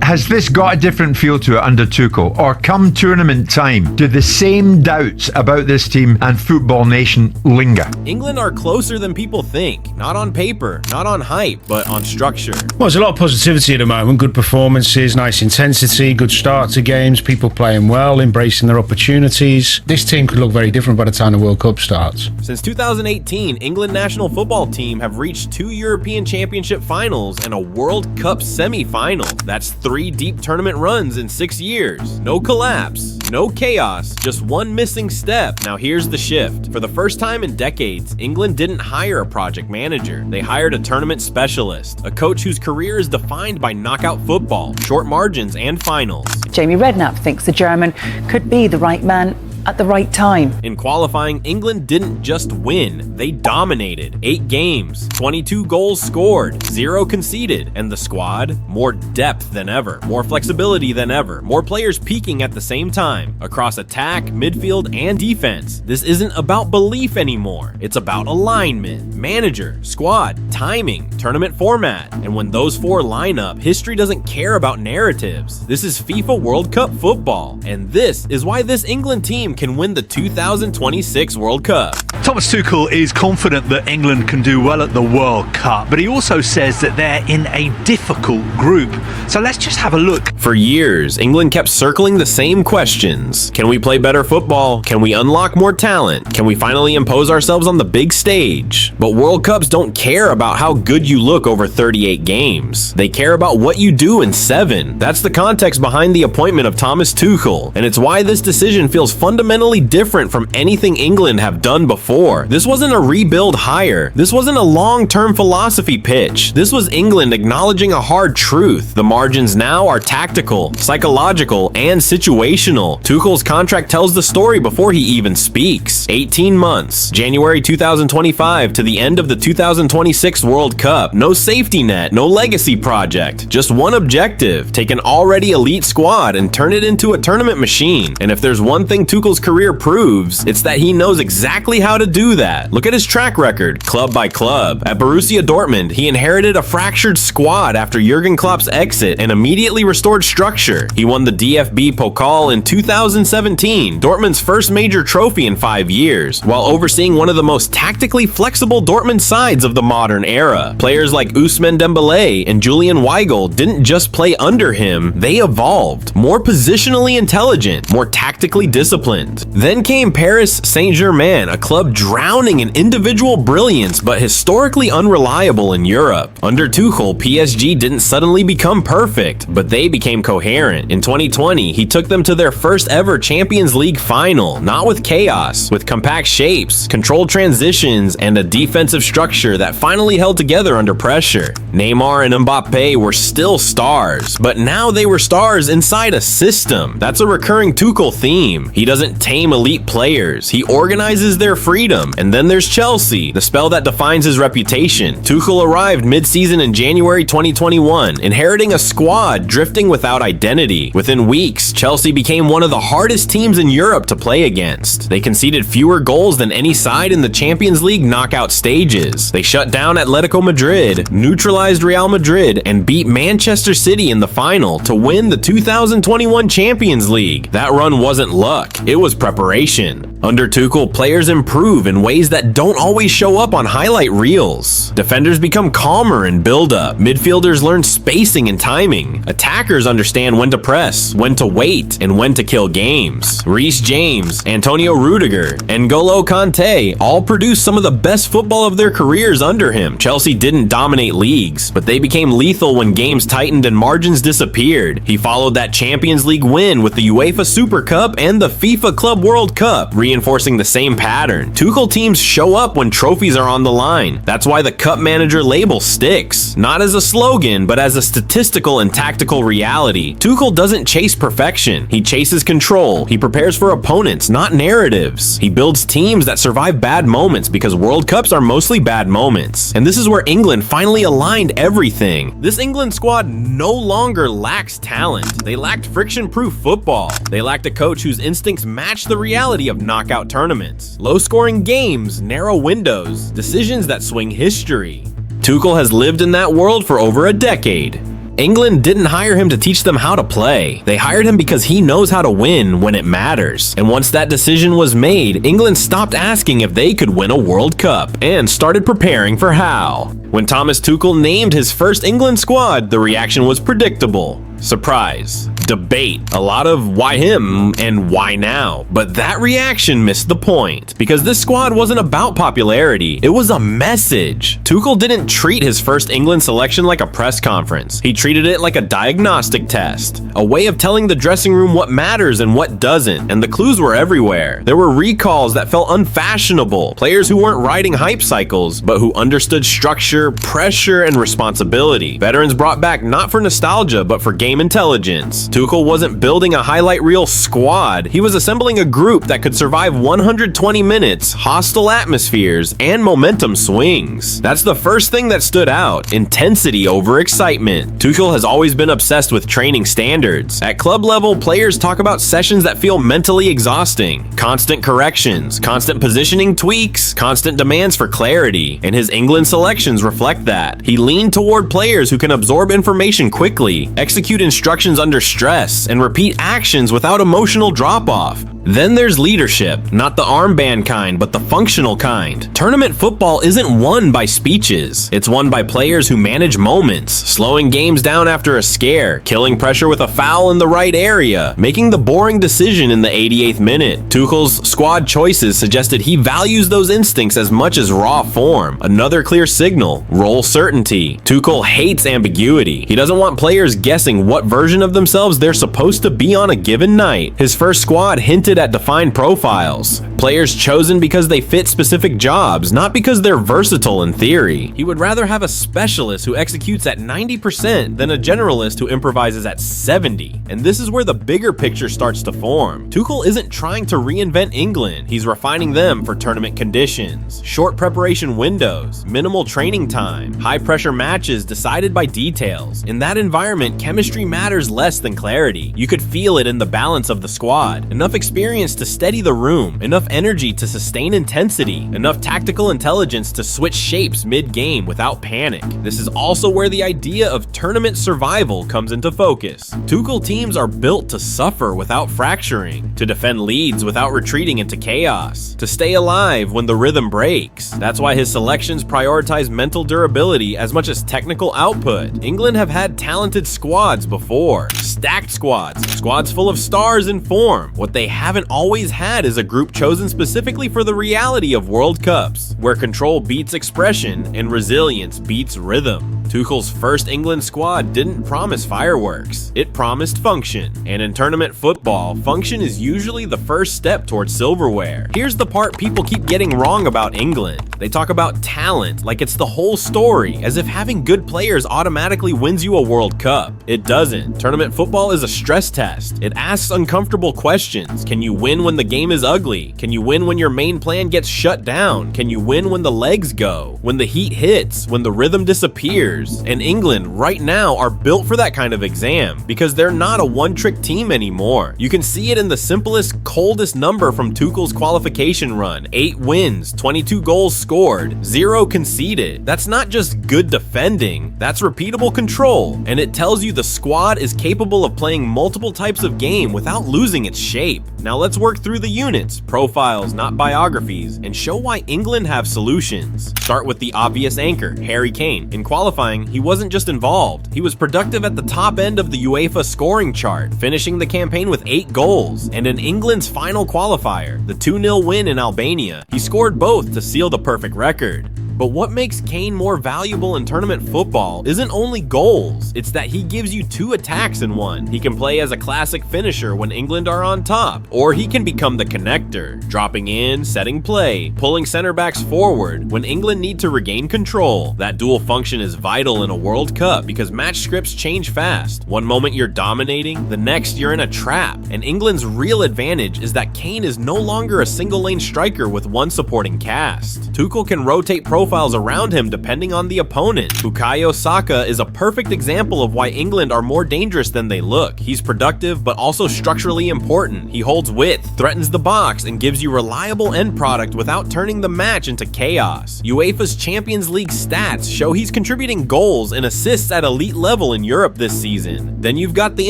Has this got a different feel to it under Tuchel? Or come tournament time, do the same doubts about this team and Football Nation linger? England are closer than people think. Not on paper, not on hype, but on structure. Well, there's a lot of positivity at the moment. Good performances, nice intensity, good start to games, people playing well, embracing their opportunities. This team could look very different by the time the World Cup starts. Since 2018, England national football team have reached 2 European Championship finals and a World Cup semi-final. That's 3 deep tournament runs in 6 years. No collapse, no chaos, just one missing step. Now here's the shift. For the first time in decades, England didn't hire a project manager. They hired a tournament specialist, a coach whose career is defined by knockout football, short margins, and finals. Jamie Redknapp thinks the German could be the right man at the right time. In qualifying, England didn't just win, they dominated. 8 games, 22 goals scored, 0 conceded, and the squad, more depth than ever, more flexibility than ever, more players peaking at the same time, across attack, midfield, and defense. This isn't about belief anymore, it's about alignment, manager, squad, timing, tournament format, and when those 4 line up, history doesn't care about narratives. This is FIFA World Cup football, and this is why this England team can win the 2026 World Cup. Thomas Tuchel is confident that England can do well at the World Cup, but he also says that they're in a difficult group. So let's just have a look. For years, England kept circling the same questions. Can we play better football? Can we unlock more talent? Can we finally impose ourselves on the big stage? But World Cups don't care about how good you look over 38 games. They care about what you do in 7. That's the context behind the appointment of Thomas Tuchel, and it's why this decision feels fundamentally different from anything England have done before. This wasn't a rebuild hire. This wasn't a long-term philosophy pitch. This was England acknowledging a hard truth. The margins now are tactical, psychological, and situational. Tuchel's contract tells the story before he even speaks. 18 months, January 2025 to the end of the 2026 World Cup. No safety net, no legacy project. Just one objective: take an already elite squad and turn it into a tournament machine. And if there's one thing Tuchel's career proves, it's that he knows exactly how to do that. Look at his track record, club by club. At Borussia Dortmund, he inherited a fractured squad after Jurgen Klopp's exit and immediately restored structure. He won the DFB Pokal in 2017, Dortmund's first major trophy in 5 years, while overseeing one of the most tactically flexible Dortmund sides of the modern era. Players like Ousmane Dembélé and Julian Weigl didn't just play under him, they evolved. More positionally intelligent, more tactically disciplined. Then came Paris Saint-Germain, a club drowning in individual brilliance but historically unreliable in Europe. Under Tuchel, PSG didn't suddenly become perfect, but they became coherent. In 2020, he took them to their first ever Champions League final, not with chaos, with compact shapes, controlled transitions, and a defensive structure that finally held together under pressure. Neymar and Mbappe were still stars, but now they were stars inside a system. That's a recurring Tuchel theme. He doesn't tame elite players, he organizes their freedom. And then there's Chelsea, the spell that defines his reputation. Tuchel arrived mid-season in January 2021, inheriting a squad drifting without identity. Within weeks, Chelsea became one of the hardest teams in Europe to play against. They conceded fewer goals than any side in the Champions League knockout stages. They shut down Atletico Madrid, neutralized Real Madrid, and beat Manchester City in the final to win the 2021 Champions League. That run wasn't luck, it was preparation. Under Tuchel, players improve in ways that don't always show up on highlight reels. Defenders become calmer in build-up. Midfielders learn spacing and timing. Attackers understand when to press, when to wait, and when to kill games. Reece James, Antonio Rudiger, and N'Golo Kanté all produced some of the best football of their careers under him. Chelsea didn't dominate leagues, but they became lethal when games tightened and margins disappeared. He followed that Champions League win with the UEFA Super Cup and the FIFA Club World Cup, reinforcing the same pattern. Tuchel teams show up when trophies are on the line. That's why the cup manager label sticks. Not as a slogan, but as a statistical and tactical reality. Tuchel doesn't chase perfection. He chases control. He prepares for opponents, not narratives. He builds teams that survive bad moments because World Cups are mostly bad moments. And this is where England finally aligned everything. This England squad no longer lacks talent. They lacked friction-proof football. They lacked a coach whose instincts matched the reality of knockout tournaments. Low-scoring games, narrow windows, decisions that swing history. Tuchel has lived in that world for over a decade. England didn't hire him to teach them how to play. They hired him because he knows how to win when it matters. And once that decision was made, England stopped asking if they could win a World Cup and started preparing for how. When Thomas Tuchel named his first England squad, the reaction was predictable. Surprise. Debate. A lot of why him and why now. But that reaction missed the point, because this squad wasn't about popularity, it was a message. Tuchel didn't treat his first England selection like a press conference. He treated it like a diagnostic test, a way of telling the dressing room what matters and what doesn't, and the clues were everywhere. There were recalls that felt unfashionable, players who weren't riding hype cycles, but who understood structure, pressure, and responsibility. Veterans brought back not for nostalgia, but for game intelligence. Tuchel wasn't building a highlight reel squad, he was assembling a group that could survive 120 minutes, hostile atmospheres, and momentum swings. That's the first thing that stood out: intensity over excitement. Tuchel has always been obsessed with training standards. At club level, players talk about sessions that feel mentally exhausting, constant corrections, constant positioning tweaks, constant demands for clarity, and his England selections reflect that. He leaned toward players who can absorb information quickly, execute instructions under stress, and repeat actions without emotional drop-off. Then there's leadership, not the armband kind, but the functional kind. Tournament football isn't won by speeches. It's won by players who manage moments, slowing games down after a scare, killing pressure with a foul in the right area, making the boring decision in the 88th minute. Tuchel's squad choices suggested he values those instincts as much as raw form. Another clear signal: role certainty. Tuchel hates ambiguity. He doesn't want players guessing what version of themselves they're supposed to be on a given night. His first squad hinted at defined profiles, players chosen because they fit specific jobs, not because they're versatile in theory. He would rather have a specialist who executes at 90% than a generalist who improvises at 70. And this is where the bigger picture starts to form. Tuchel isn't trying to reinvent England, he's refining them for tournament conditions. Short preparation windows, minimal training time, high pressure matches decided by details. In that environment, chemistry matters less than clarity. You could feel it in the balance of the squad. Enough experience to steady the room, enough energy to sustain intensity, enough tactical intelligence to switch shapes mid-game without panic. This is also where the idea of tournament survival comes into focus. Tuchel teams are built to suffer without fracturing, to defend leads without retreating into chaos, to stay alive when the rhythm breaks. That's why his selections prioritize mental durability as much as technical output. England have had talented squads before, stacked squads full of stars in form. What they haven't always had is a group chosen specifically for the reality of World Cups, where control beats expression and resilience beats rhythm. Tuchel's first England squad didn't promise fireworks, it promised function. And in tournament football, function is usually the first step towards silverware. Here's the part people keep getting wrong about England. They talk about talent like it's the whole story, as if having good players automatically wins you a World Cup. It doesn't. Tournament football is a stress test. It asks uncomfortable questions. Can you win when the game is ugly? Can you win when your main plan gets shut down? Can you win when the legs go? When the heat hits? When the rhythm disappears? And England right now are built for that kind of exam, because they're not a one-trick team anymore. You can see it in the simplest, coldest number from Tuchel's qualification run: 8 wins, 22 goals scored, 0 conceded. That's not just good defending, that's repeatable control, and it tells you the squad is capable of playing multiple types of game without losing its shape. Now let's work through the units, profiles, not biographies, and show why England have solutions. Start with the obvious anchor, Harry Kane. In qualifying, he wasn't just involved, he was productive at the top end of the UEFA scoring chart, finishing the campaign with 8 goals, and in England's final qualifier, the 2-0 win in Albania, he scored both to seal the perfect record. But what makes Kane more valuable in tournament football isn't only goals, it's that he gives you 2 attacks in one. He can play as a classic finisher when England are on top, or he can become the connector, dropping in, setting play, pulling center backs forward when England need to regain control. That dual function is vital in a World Cup because match scripts change fast. One moment you're dominating, the next you're in a trap, and England's real advantage is that Kane is no longer a single lane striker with one supporting cast. Tuchel can rotate profiles profiles around him depending on the opponent. Bukayo Saka is a perfect example of why England are more dangerous than they look. He's productive, but also structurally important. He holds width, threatens the box, and gives you reliable end product without turning the match into chaos. UEFA's Champions League stats show he's contributing goals and assists at elite level in Europe this season. Then you've got the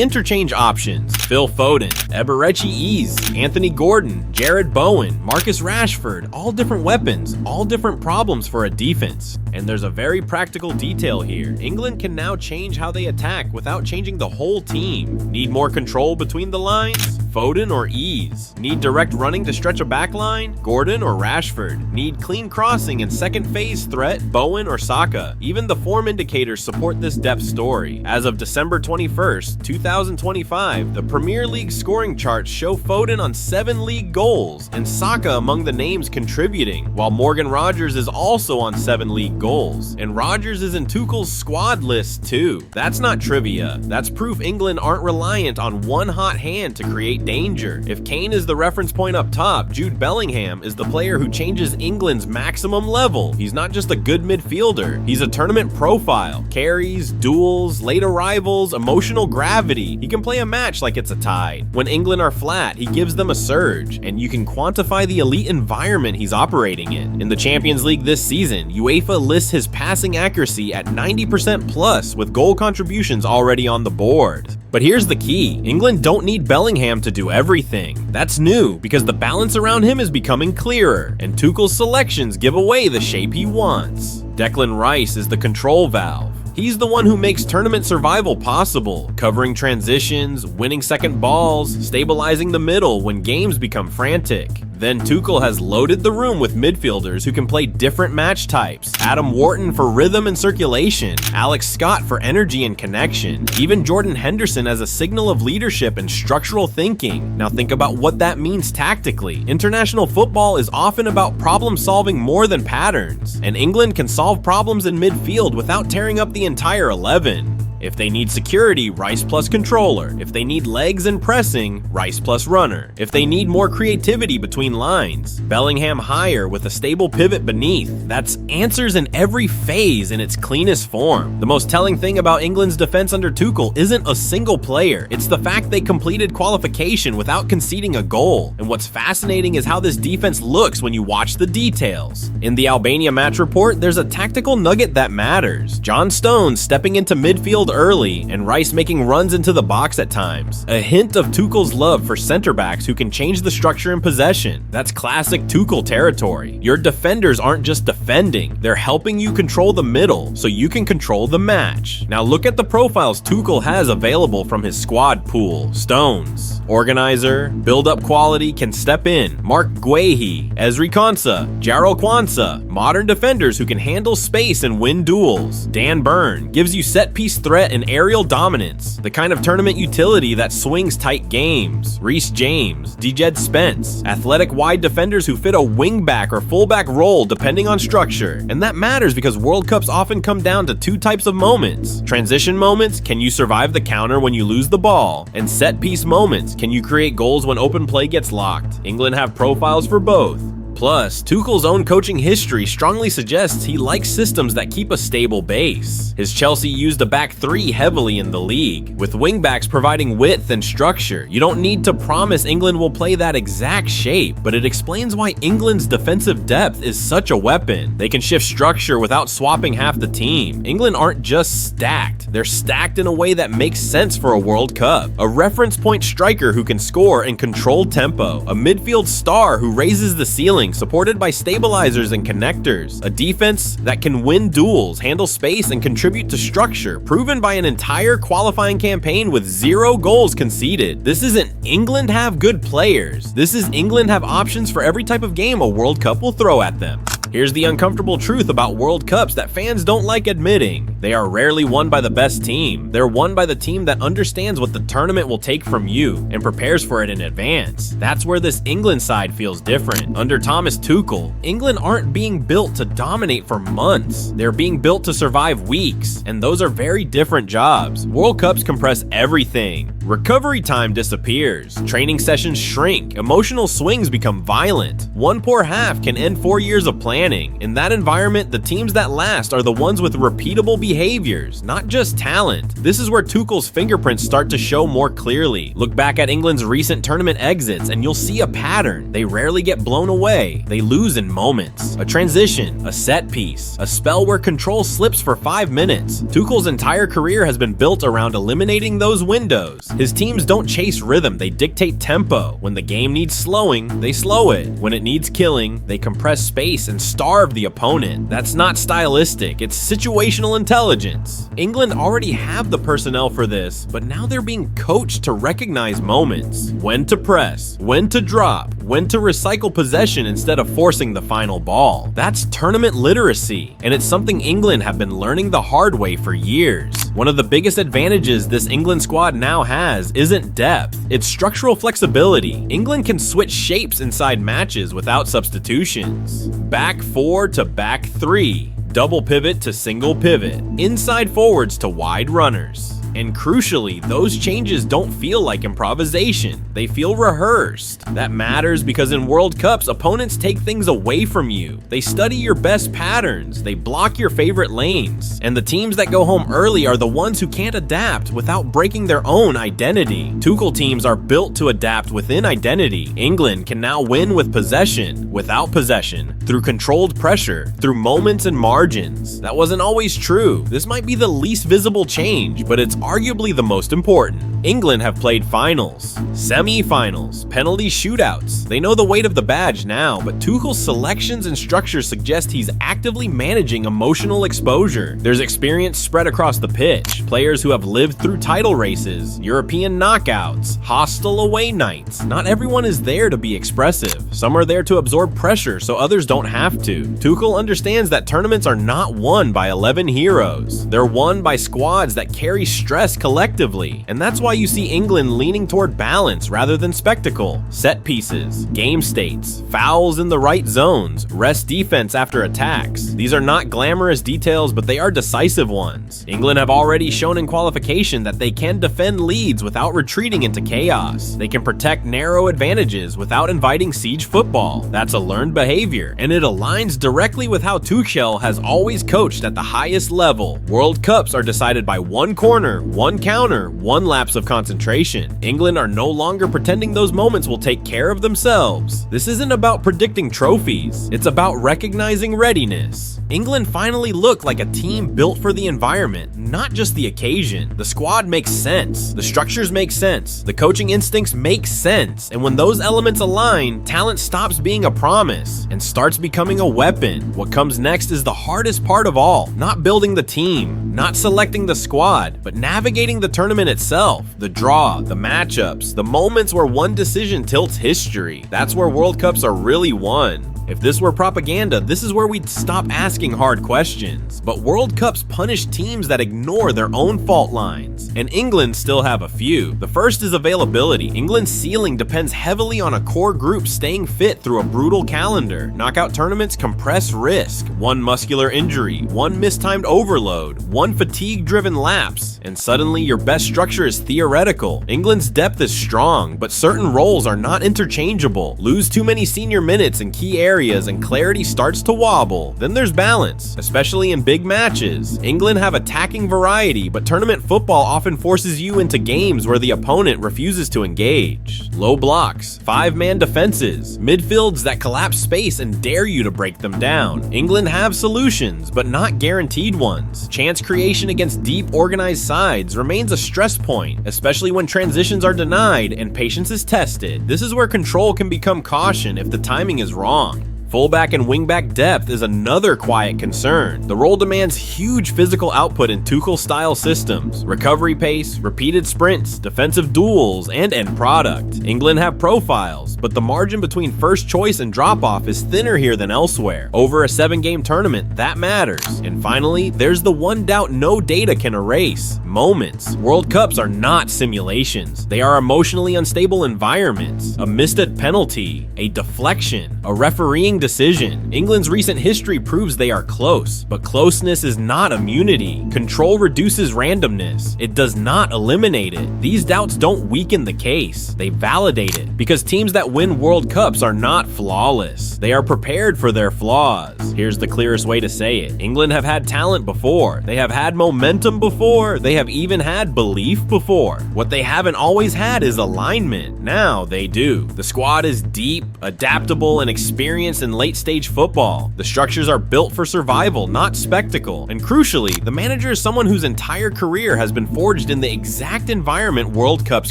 interchange options: Phil Foden, Eberechi Eze, Anthony Gordon, Jared Bowen, Marcus Rashford, all different weapons, all different problems for a defense. And there's a very practical detail here. England can now change how they attack without changing the whole team. Need more control between the lines? Foden or Eze? Need direct running to stretch a back line? Gordon or Rashford? Need clean crossing and second phase threat? Bowen or Saka? Even the form indicators support this depth story. As of December 21st, 2025, the Premier League scoring charts show Foden on 7 league goals and Saka among the names contributing, while Morgan Rogers is also on 7 league goals. And Rogers is in Tuchel's squad list too. That's not trivia. That's proof England aren't reliant on one hot hand to create danger. If Kane is the reference point up top, Jude Bellingham is the player who changes England's maximum level. He's not just a good midfielder, he's a tournament profile. Carries, duels, late arrivals, emotional gravity. He can play a match like it's a tie. When England are flat, he gives them a surge, and you can quantify the elite environment he's operating in. In the Champions League this season, UEFA lists his passing accuracy at 90% plus, with goal contributions already on the board. But here's the key: England don't need Bellingham to do everything. That's new, because the balance around him is becoming clearer, and Tuchel's selections give away the shape he wants. Declan Rice is the control valve. He's the one who makes tournament survival possible, covering transitions, winning second balls, stabilizing the middle when games become frantic. Then Tuchel has loaded the room with midfielders who can play different match types. Adam Wharton for rhythm and circulation, Alex Scott for energy and connection, even Jordan Henderson as a signal of leadership and structural thinking. Now think about what that means tactically. International football is often about problem solving more than patterns, and England can solve problems in midfield without tearing up the entire 11. If they need security, Rice plus controller. If they need legs and pressing, Rice plus runner. If they need more creativity between lines, Bellingham higher with a stable pivot beneath. That's answers in every phase in its cleanest form. The most telling thing about England's defense under Tuchel isn't a single player. It's the fact they completed qualification without conceding a goal. And what's fascinating is how this defense looks when you watch the details. In the Albania match report, there's a tactical nugget that matters. John Stones stepping into midfield early, and Rice making runs into the box at times. A hint of Tuchel's love for center backs who can change the structure and possession. That's classic Tuchel territory. Your defenders aren't just defending, they're helping you control the middle so you can control the match. Now look at the profiles Tuchel has available from his squad pool. Stones, organizer, build-up quality, can step in. Mark Guehi, Ezri Konsa, Jarrell Kwanzaa, modern defenders who can handle space and win duels. Dan Burn gives you set-piece threat and aerial dominance, the kind of tournament utility that swings tight games. Reece James, Djed Spence, athletic wide defenders who fit a wingback or fullback role depending on structure. And that matters because World Cups often come down to 2 types of moments. Transition moments: can you survive the counter when you lose the ball? And set-piece moments: can you create goals when open play gets locked? England have profiles for both. Plus, Tuchel's own coaching history strongly suggests he likes systems that keep a stable base. His Chelsea used a back 3 heavily in the league, with wingbacks providing width and structure. You don't need to promise England will play that exact shape, but it explains why England's defensive depth is such a weapon. They can shift structure without swapping half the team. England aren't just stacked, they're stacked in a way that makes sense for a World Cup. A reference point striker who can score and control tempo, a midfield star who raises the ceiling supported by stabilizers and connectors, a defense that can win duels, handle space, and contribute to structure, proven by an entire qualifying campaign with 0 goals conceded. This isn't England have good players. This is England have options for every type of game a World Cup will throw at them. Here's the uncomfortable truth about World Cups that fans don't like admitting. They are rarely won by the best team. They're won by the team that understands what the tournament will take from you and prepares for it in advance. That's where this England side feels different. Under Thomas Tuchel, England aren't being built to dominate for months. They're being built to survive weeks, and those are very different jobs. World Cups compress everything. Recovery time disappears. Training sessions shrink. Emotional swings become violent. One poor half can end 4 years of planning. planning. In that environment, the teams that last are the ones with repeatable behaviors, not just talent. This is where Tuchel's fingerprints start to show more clearly. Look back at England's recent tournament exits and you'll see a pattern. They rarely get blown away. They lose in moments. A transition, a set piece, a spell where control slips for 5 minutes. Tuchel's entire career has been built around eliminating those windows. His teams don't chase rhythm, they dictate tempo. When the game needs slowing, they slow it. When it needs killing, they compress space and starve the opponent. That's not stylistic, it's situational intelligence. England already have the personnel for this, but now they're being coached to recognize moments. When to press, when to drop, when to recycle possession instead of forcing the final ball. That's tournament literacy, and it's something England have been learning the hard way for years. One of the biggest advantages this England squad now has isn't depth, it's structural flexibility. England can switch shapes inside matches without substitutions. Back 4 to back 3, double pivot to single pivot, inside forwards to wide runners. And crucially, those changes don't feel like improvisation, they feel rehearsed. That matters because in World Cups, opponents take things away from you. They study your best patterns, they block your favorite lanes, and the teams that go home early are the ones who can't adapt without breaking their own identity. Tuchel teams are built to adapt within identity. England can now win with possession, without possession, through controlled pressure, through moments and margins. That wasn't always true. This might be the least visible change, but it's arguably the most important. England have played finals, semi-finals, penalty shootouts. They know the weight of the badge now, but Tuchel's selections and structures suggest he's actively managing emotional exposure. There's experience spread across the pitch, players who have lived through title races, European knockouts, hostile away nights. Not everyone is there to be expressive. Some are there to absorb pressure so others don't have to. Tuchel understands that tournaments are not won by 11 heroes. They're won by squads that carry stress collectively, and that's why you see England leaning toward balance rather than spectacle. Set pieces, game states, fouls in the right zones, rest defense after attacks. These are not glamorous details, but they are decisive ones. England have already shown in qualification that they can defend leads without retreating into chaos. They can protect narrow advantages without inviting siege football. That's a learned behavior, and it aligns directly with how Tuchel has always coached at the highest level. World Cups are decided by one corner, one counter, one lapse of concentration. England are no longer pretending those moments will take care of themselves. This isn't about predicting trophies, it's about recognizing readiness. England finally look like a team built for the environment, not just the occasion. The squad makes sense, the structures make sense, the coaching instincts make sense, and when those elements align, talent stops being a promise and starts becoming a weapon. What comes next is the hardest part of all, not building the team, not selecting the squad, but navigating the tournament itself, the draw, the matchups, the moments where one decision tilts history. That's where World Cups are really won. If this were propaganda, this is where we'd stop asking hard questions. But World Cups punish teams that ignore their own fault lines, and England still have a few. The first is availability. England's ceiling depends heavily on a core group staying fit through a brutal calendar. Knockout tournaments compress risk. One muscular injury, one mistimed overload, one fatigue-driven lapse, and suddenly your best structure is theoretical. England's depth is strong, but certain roles are not interchangeable. Lose too many senior minutes in key areas and clarity starts to wobble. Then there's balance, especially in big matches. England have attacking variety, but tournament football often forces you into games where the opponent refuses to engage. Low blocks, 5-man defenses, midfields that collapse space and dare you to break them down. England have solutions, but not guaranteed ones. Chance creation against deep, organized sides remains a stress point, especially when transitions are denied and patience is tested. This is where control can become caution if the timing is wrong. Fullback and wingback depth is another quiet concern. The role demands huge physical output in Tuchel-style systems, recovery pace, repeated sprints, defensive duels, and end product. England have profiles, but the margin between first choice and drop-off is thinner here than elsewhere. Over a 7-game tournament, that matters. And finally, there's the one doubt no data can erase: moments. World Cups are not simulations. They are emotionally unstable environments. A missed penalty, a deflection, a refereeing decision. England's recent history proves they are close, but closeness is not immunity. Control reduces randomness. It does not eliminate it. These doubts don't weaken the case. They validate it, because teams that win World Cups are not flawless. They are prepared for their flaws. Here's the clearest way to say it. England have had talent before. They have had momentum before. They have even had belief before. What they haven't always had is alignment. Now they do. The squad is deep, adaptable, and experienced in late-stage football. The structures are built for survival, not spectacle. And crucially, the manager is someone whose entire career has been forged in the exact environment World Cups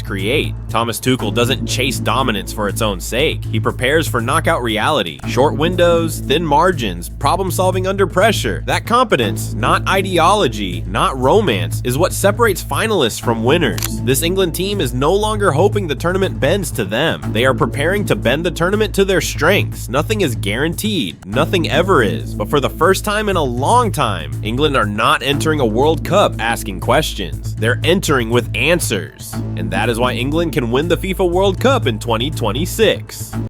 create. Thomas Tuchel doesn't chase dominance for its own sake. He prepares for knockout reality. Short windows, thin margins, problem-solving under pressure. That competence, not ideology, not romance, is what separates finalists from winners. This England team is no longer hoping the tournament bends to them. They are preparing to bend the tournament to their strengths. Nothing is guaranteed. Nothing ever is. But for the first time in a long time, England are not entering a World Cup asking questions. They're entering with answers. And that is why England can win the FIFA World Cup in 2026.